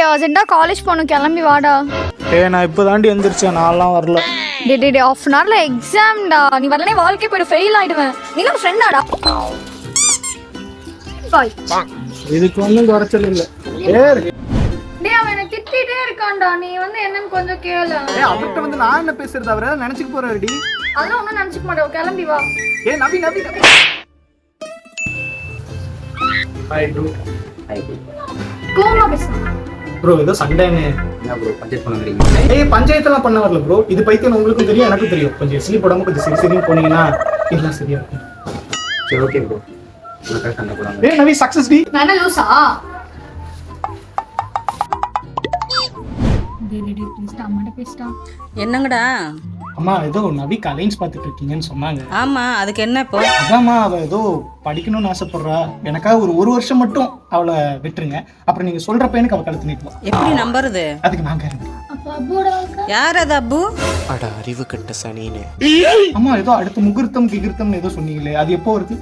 அர்ஜென்ட்டா காலேஜ் போகணும், கிளம்பி வாடா. நான் இப்போ தாண்டி எந்திரிச்சேன், நான்லாம் வரல. டே ஆஃப் அன் ஹவர்ல எக்ஸாம்டா, நீ வரலனே வாழ்க்கை போய்ட்டு ஃபெயில் ஆயிடுவேன். நீலாம் ஃப்ரெண்டாடா? பாய். இதுக்கு ஒன்றும் குறைச்சல் இல்லை. டேய் அவன் என்ன திட்டிட்டே இருக்கான்டா, நீ வந்து என்னன்னு கொஞ்சம் கேளு. அவர்கிட்ட வந்து நான் என்ன பேசுறது, அவரை நினைச்சுக்க போறாருடி. அதெல்லாம் ஒன்றும் நினச்சிக்க மாட்டேன், கிளம்பி வா. நபி கோமா பேசுறேன் ப்ரோ, ஏதோ சண்டைன்னு. என்ன ப்ரோ பஞ்சாயத்து பண்ணுறீங்க? பஞ்சாயத்தெல்லாம் பண்ண வரல ப்ரோ. இது பைத்தியம் உங்களுக்கும் தெரியும், எனக்கும் தெரியும். கொஞ்சம் ஸ்லீப் போடாம கொஞ்சம் சரின்னு போனீங்கன்னா எல்லாம் சரியா இருக்கும். சரி ஓகே ப்ரோ, உங்களுக்காக சண்டை போடாங்க. நபி சக்சஸ் டி. நான் என்ன லூசா? என்னங்கடா? அம்மா ஏதோ நவிக்கு அலைன்ஸ் பார்த்துட்டு இருக்கீங்கன்னு சொன்னாங்க. ஆமா, அதுக்கு என்ன இப்போ? அதாம்மா, அவ ஏதோ படிக்கணும்னு ஆசைப்படுறா. எனக்காக ஒரு வருஷம் மட்டும் அவளை விட்டுருங்க. அப்புறம் நீங்க சொல்ற பையனுக்கு அவ கழுத்து நீட்டலாம். எப்படி நம்புறது? அதுக்கு நாங்க இருக்கோம். யார் அது அப்பு? அட அறிவு கட்ட சனின்னு. அம்மா ஏதோ அடுத்த முகூர்த்தம் கிகிர்த்தம் ஏதோ சொன்னீங்களே, அது எப்போ வருது?